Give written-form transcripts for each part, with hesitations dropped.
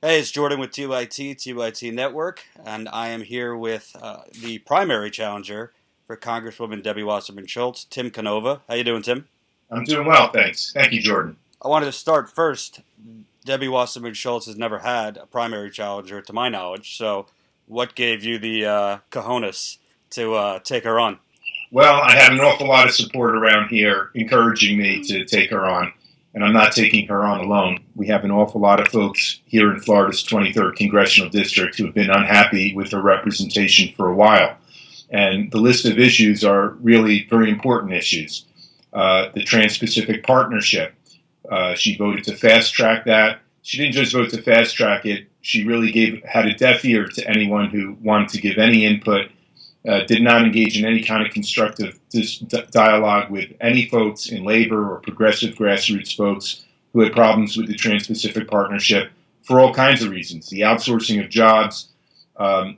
Hey, it's Jordan with TYT Network, and I am here with the primary challenger for Congresswoman Debbie Wasserman Schultz, Tim Canova. How you doing, Tim? I'm doing well, thanks. Thank you, Jordan. I wanted to start first. Debbie Wasserman Schultz has never had a primary challenger, to my knowledge. So, what gave you the cojones to take her on? Well, I have an awful lot of support around here encouraging me to take her on, and I'm not taking her on alone. We have an awful lot of folks here in Florida's 23rd Congressional District who have been unhappy with her representation for a while. And the list of issues are really very important issues. The Trans-Pacific Partnership. She voted to fast track that. She didn't just vote to fast track it. She really had a deaf ear to anyone who wanted to give any input. Did not engage in any kind of constructive dialogue with any folks in labor or progressive grassroots folks who had problems with the Trans-Pacific Partnership for all kinds of reasons. The outsourcing of jobs,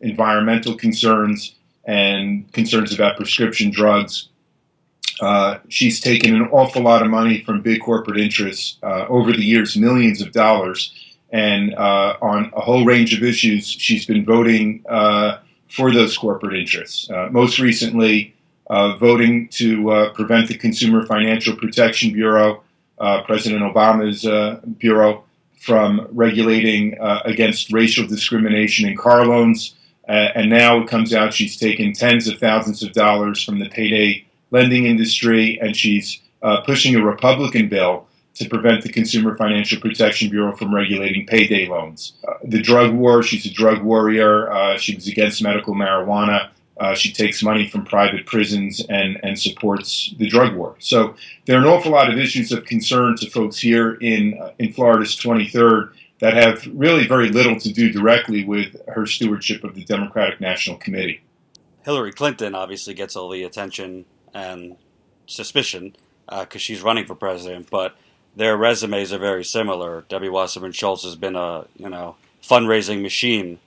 environmental concerns, and concerns about prescription drugs. She's taken an awful lot of money from big corporate interests over the years, millions of dollars, and on a whole range of issues, she's been voting for those corporate interests. Most recently, voting to prevent the Consumer Financial Protection Bureau, President Obama's bureau, from regulating against racial discrimination in car loans. And now it comes out she's taken tens of thousands of dollars from the payday lending industry, and she's pushing a Republican bill to prevent the Consumer Financial Protection Bureau from regulating payday loans. The drug war, she's a drug warrior. She was against medical marijuana. She takes money from private prisons and supports the drug war. So there are an awful lot of issues of concern to folks here in Florida's 23rd that have really very little to do directly with her stewardship of the Democratic National Committee. Hillary Clinton obviously gets all the attention and suspicion because she's running for president, but their resumes are very similar. Debbie Wasserman Schultz has been a fundraising machine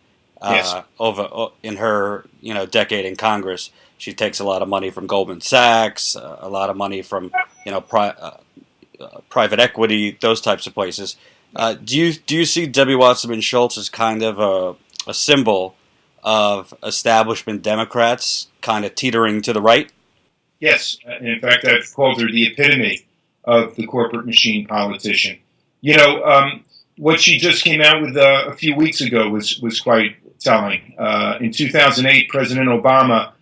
Yes. over in her decade in Congress. She takes a lot of money from Goldman Sachs, a lot of money from private equity, those types of places. Do you see Debbie Wasserman Schultz as kind of a symbol of establishment Democrats kind of teetering to the right? Yes. In fact, I've called her the epitome of the corporate machine politician. What she just came out with a few weeks ago was quite telling. In 2008, President Obama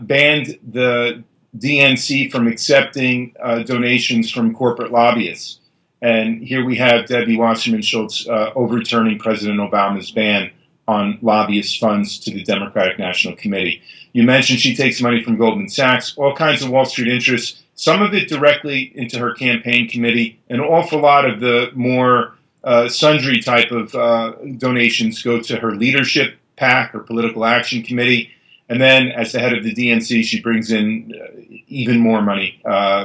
banned the DNC from accepting donations from corporate lobbyists. And here we have Debbie Wasserman Schultz overturning President Obama's ban on lobbyist funds to the Democratic National Committee. You mentioned she takes money from Goldman Sachs, all kinds of Wall Street interests, some of it directly into her campaign committee. An awful lot of the more sundry type of donations go to her leadership PAC, her political action committee. And then as the head of the DNC, she brings in even more money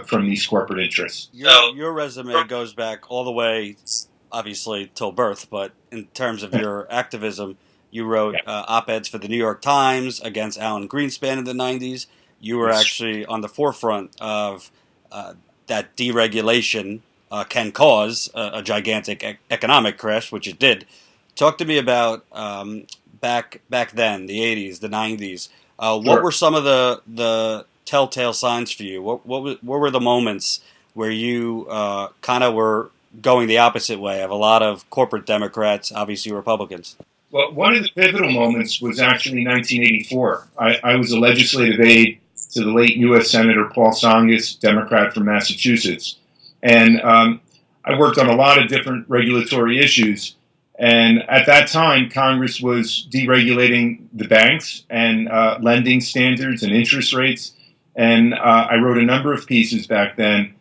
from these corporate interests. Your resume goes back all the way, obviously, till birth, but in terms of your activism, you wrote op-eds for the New York Times against Alan Greenspan in the 90s. You were actually on the forefront of that deregulation can cause a gigantic economic crash, which it did. Talk to me about back then, the 80s, the 90s. Sure. What were some of the telltale signs for you? What were the moments where you kind of were going the opposite way of a lot of corporate Democrats, obviously Republicans? Well, one of the pivotal moments was actually 1984. I was a legislative aide to the late U.S. Senator Paul Tsongas, Democrat from Massachusetts. And I worked on a lot of different regulatory issues. And at that time, Congress was deregulating the banks and lending standards and interest rates. And I wrote a number of pieces back then.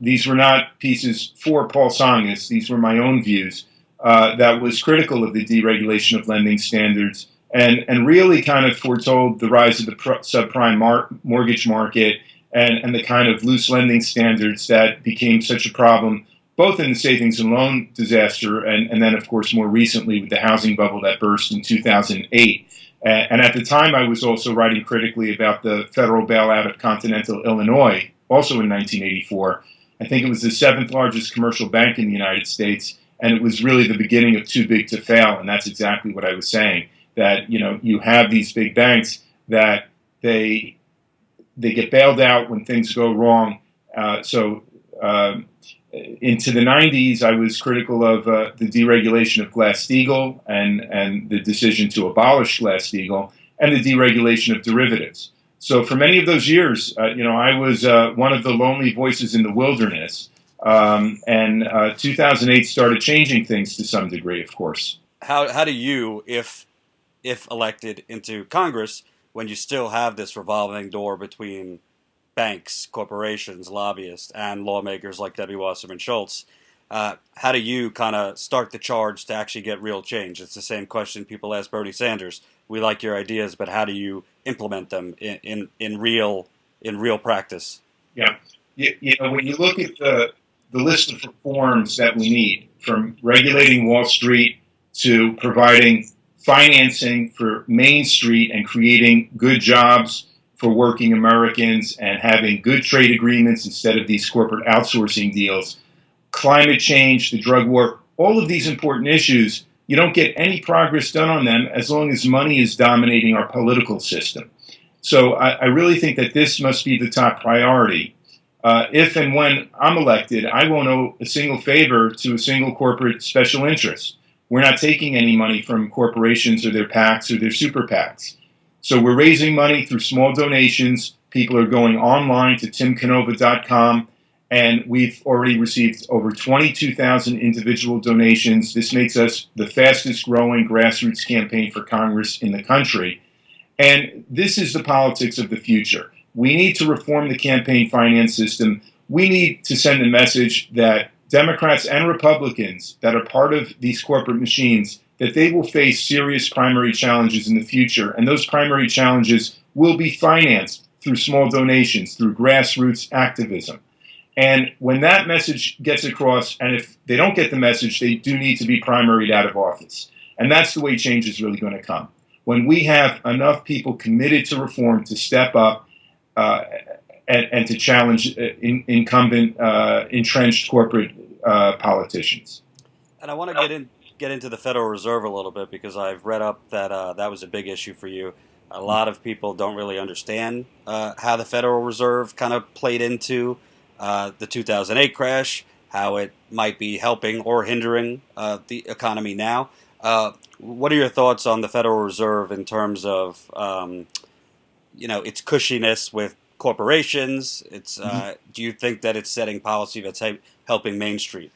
These were not pieces for Paul Tsongas. These were my own views that was critical of the deregulation of lending standards and really kind of foretold the rise of the subprime mortgage market and the kind of loose lending standards that became such a problem, both in the savings and loan disaster and then, of course, more recently with the housing bubble that burst in 2008. And at the time, I was also writing critically about the federal bailout of Continental Illinois, also in 1984. I think it was the seventh largest commercial bank in the United States. And it was really the beginning of too big to fail. And that's exactly what I was saying, that, you have these big banks that they get bailed out when things go wrong. Into the 90s, I was critical of the deregulation of Glass-Steagall and the decision to abolish Glass-Steagall and the deregulation of derivatives. So for many of those years, I was one of the lonely voices in the wilderness. 2008 started changing things to some degree, of course. How do you, if elected into Congress, when you still have this revolving door between banks, corporations, lobbyists, and lawmakers like Debbie Wasserman Schultz, how do you kind of start the charge to actually get real change? It's the same question people ask Bernie Sanders. We like your ideas, but how do you implement them in real practice? Yeah, when you look at the list of reforms that we need, from regulating Wall Street to providing financing for Main Street and creating good jobs for working Americans and having good trade agreements instead of these corporate outsourcing deals, climate change, the drug war, all of these important issues, you don't get any progress done on them as long as money is dominating our political system. So I really think that this must be the top priority. If and when I'm elected, I won't owe a single favor to a single corporate special interest. We're not taking any money from corporations or their PACs or their super PACs. So we're raising money through small donations. People are going online to timcanova.com, and we've already received over 22,000 individual donations. This makes us the fastest growing grassroots campaign for Congress in the country. And this is the politics of the future. We need to reform the campaign finance system. We need to send a message that Democrats and Republicans that are part of these corporate machines, that they will face serious primary challenges in the future. And those primary challenges will be financed through small donations, through grassroots activism. And when that message gets across, and if they don't get the message, they do need to be primaried out of office. And that's the way change is really going to come. When we have enough people committed to reform to step up and to challenge incumbent, entrenched corporate politicians. And I want to get into the Federal Reserve a little bit, because I've read up that that was a big issue for you. A lot of people don't really understand how the Federal Reserve kind of played into the 2008 crash, how it might be helping or hindering the economy now. What are your thoughts on the Federal Reserve in terms of its cushiness with corporations? Do you think that it's setting policy that's helping Main Street?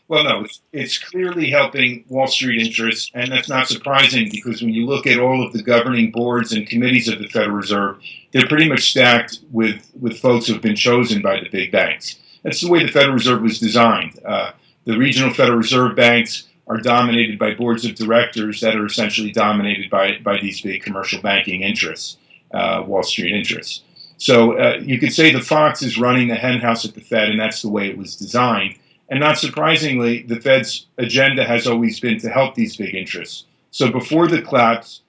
Well, no, it's clearly helping Wall Street interests, and that's not surprising, because when you look at all of the governing boards and committees of the Federal Reserve, they're pretty much stacked with folks who have been chosen by the big banks. That's the way the Federal Reserve was designed. The regional Federal Reserve banks are dominated by boards of directors that are essentially dominated by these big commercial banking interests, Wall Street interests. So you could say the fox is running the hen house at the Fed, and that's the way it was designed. And not surprisingly, the Fed's agenda has always been to help these big interests. So before the collapse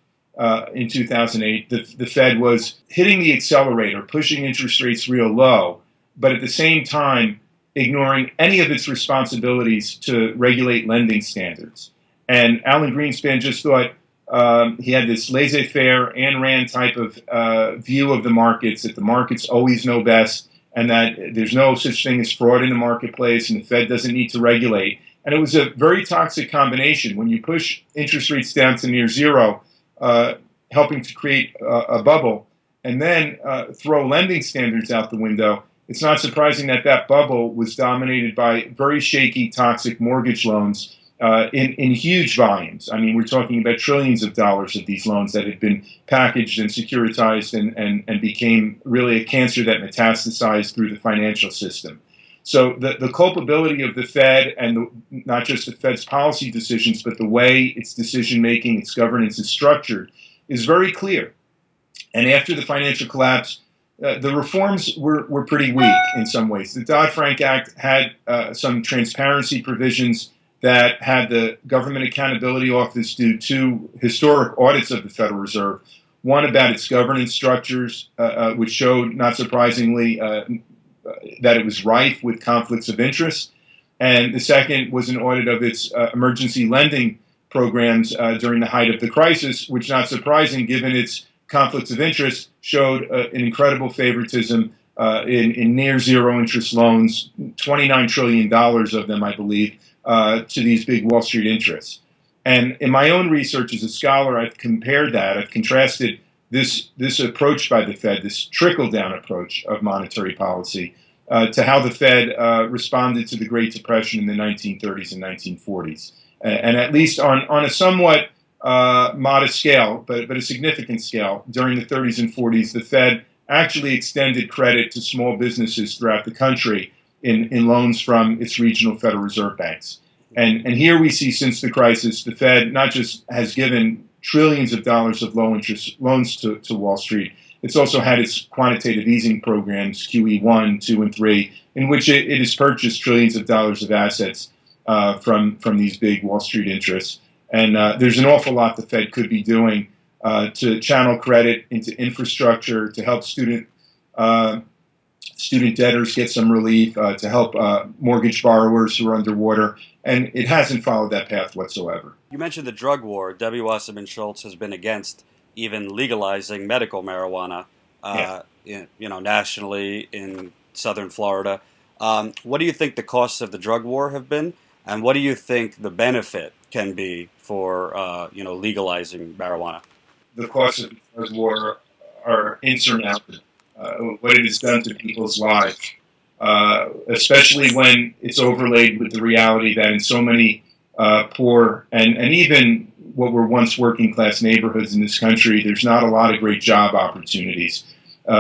in 2008, the Fed was hitting the accelerator, pushing interest rates real low, but at the same time ignoring any of its responsibilities to regulate lending standards. And Alan Greenspan just thought he had this laissez-faire, Ayn Rand type of view of the markets, that the markets always know best, and that there's no such thing as fraud in the marketplace, and the Fed doesn't need to regulate. And it was a very toxic combination. When you push interest rates down to near zero, helping to create a bubble, and then throw lending standards out the window, it's not surprising that that bubble was dominated by very shaky, toxic mortgage loans in huge volumes. I mean, we're talking about trillions of dollars of these loans that had been packaged and securitized and became really a cancer that metastasized through the financial system. So the culpability of the Fed, and not just the Fed's policy decisions, but the way its decision-making, its governance is structured, is very clear. And after the financial collapse, the reforms were pretty weak in some ways. The Dodd-Frank Act had some transparency provisions that had the Government Accountability Office do two historic audits of the Federal Reserve, one about its governance structures, which showed, not surprisingly, that it was rife with conflicts of interest. And the second was an audit of its emergency lending programs during the height of the crisis, which, not surprising given its conflicts of interest, showed an incredible favoritism in near zero interest loans, $29 trillion of them, I believe, to these big Wall Street interests. And in my own research as a scholar, I've compared that, I've contrasted this approach by the Fed, this trickle-down approach of monetary policy, to how the Fed responded to the Great Depression in the 1930s and 1940s. And at least on a somewhat modest scale, but a significant scale, during the 30s and 40s, the Fed actually extended credit to small businesses throughout the country in loans from its regional Federal Reserve banks. And here we see, since the crisis, the Fed not just has given trillions of dollars of low-interest loans to Wall Street, it's also had its quantitative easing programs, QE 1, 2, and 3, in which it has purchased trillions of dollars of assets from these big Wall Street interests. And there's an awful lot the Fed could be doing to channel credit into infrastructure, to help student debtors get some relief, to help mortgage borrowers who are underwater. And it hasn't followed that path whatsoever. You mentioned the drug war. W. Wasserman Schultz has been against even legalizing medical marijuana, nationally in southern Florida. What do you think the costs of the drug war have been, and what do you think the benefit can be for legalizing marijuana? The costs of the drug war are insurmountable. What it has done to people's lives, especially when it's overlaid with the reality that in so many poor and even what were once working class neighborhoods in this country, there's not a lot of great job opportunities.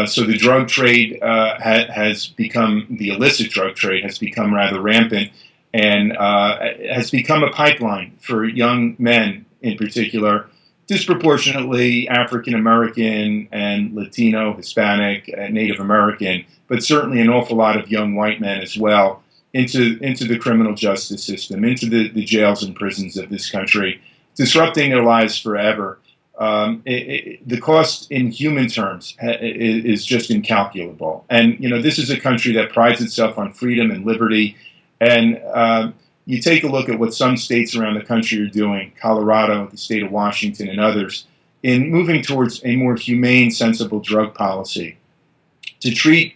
So the drug trade has become, the illicit drug trade has become rather rampant, and has become a pipeline for young men in particular, disproportionately African American and Latino, Hispanic, Native American, but certainly an awful lot of young white men as well, into the criminal justice system, into the jails and prisons of this country, disrupting their lives forever. The cost in human terms is just incalculable. And, this is a country that prides itself on freedom and liberty. And you take a look at what some states around the country are doing, Colorado, the state of Washington, and others, in moving towards a more humane, sensible drug policy, to treat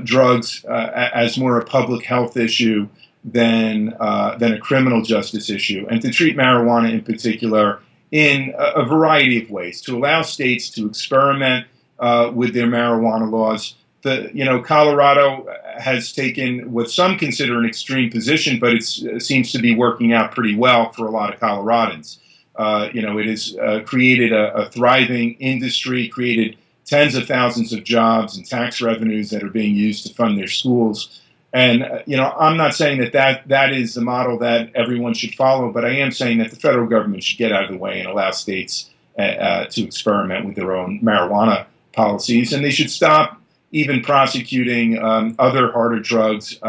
drugs as more a public health issue than a criminal justice issue, and to treat marijuana in particular in a variety of ways, to allow states to experiment with their marijuana laws. Colorado has taken what some consider an extreme position, but it seems to be working out pretty well for a lot of Coloradans. It has created a thriving industry, created tens of thousands of jobs and tax revenues that are being used to fund their schools. And, I'm not saying that is the model that everyone should follow, but I am saying that the federal government should get out of the way and allow states to experiment with their own marijuana policies. And they should stop even prosecuting other harder drugs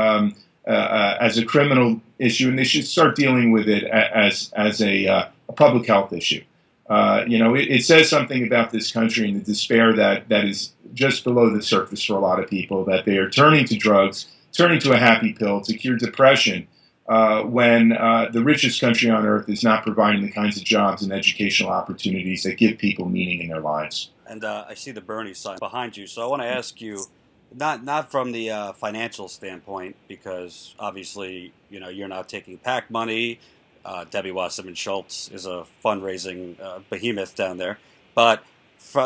as a criminal issue, and they should start dealing with it as a public health issue. It says something about this country and the despair that is just below the surface for a lot of people, that they are turning to drugs, turning to a happy pill to cure depression when the richest country on earth is not providing the kinds of jobs and educational opportunities that give people meaning in their lives. And I see the Bernie sign behind you, so I want to ask you, not from the financial standpoint, because obviously you're not taking PAC money. Debbie Wasserman Schultz is a fundraising behemoth down there, but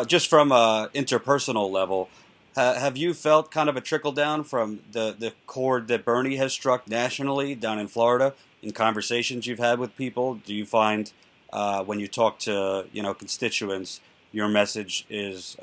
just from an interpersonal level, have you felt kind of a trickle down from the chord that Bernie has struck nationally down in Florida in conversations you've had with people? Do you find when you talk to constituents, your message is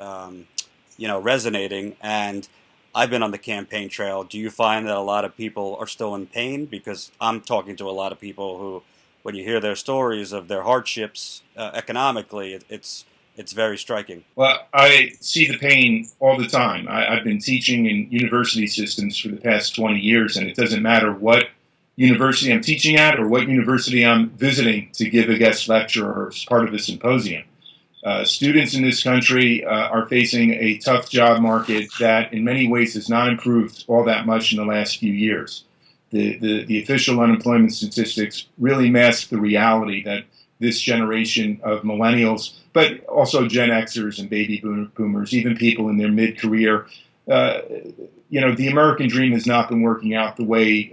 resonating? And I've been on the campaign trail. Do you find that a lot of people are still in pain? Because I'm talking to a lot of people who, when you hear their stories of their hardships economically, it's very striking. Well, I see the pain all the time. I've been teaching in university systems for the past 20 years, and it doesn't matter what university I'm teaching at or what university I'm visiting to give a guest lecture or as part of a symposium. Students in this country are facing a tough job market that in many ways has not improved all that much in the last few years. The official unemployment statistics really mask the reality that this generation of millennials, but also Gen Xers and baby boomers, even people in their mid-career, the American dream has not been working out the way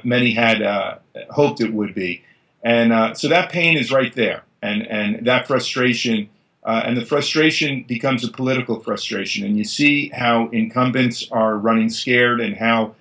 many had hoped it would be. And so that pain is right there. And that frustration, and the frustration becomes a political frustration. And you see how incumbents are running scared and how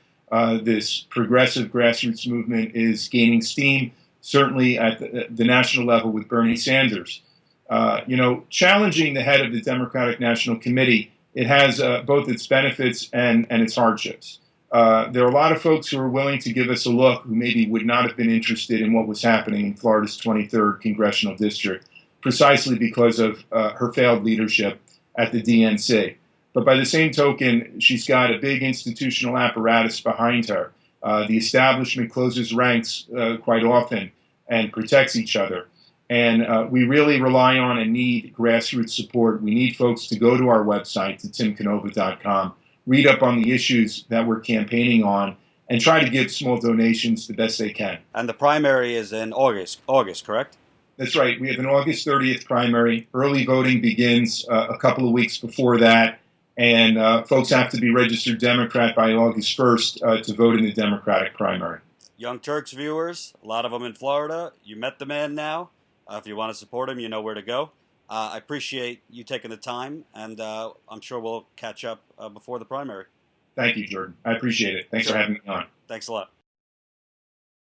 this progressive grassroots movement is gaining steam, certainly at the national level with Bernie Sanders. Challenging the head of the Democratic National Committee, it has both its benefits and its hardships. There are a lot of folks who are willing to give us a look who maybe would not have been interested in what was happening in Florida's 23rd Congressional District, precisely because of her failed leadership at the DNC. But by the same token, she's got a big institutional apparatus behind her. The establishment closes ranks quite often and protects each other. And we really rely on and need grassroots support. We need folks to go to our website, to timcanova.com, read up on the issues that we're campaigning on, and try to give small donations the best they can. And the primary is in August, correct? That's right. We have an August 30th primary. Early voting begins a couple of weeks before that. And folks have to be registered Democrat by August 1st to vote in the Democratic primary. Young Turks viewers, a lot of them in Florida. You met the man now. If you want to support him, you know where to go. I appreciate you taking the time, and I'm sure we'll catch up before the primary. Thank you, Jordan. I appreciate it. Thanks for having me on. Thanks a lot.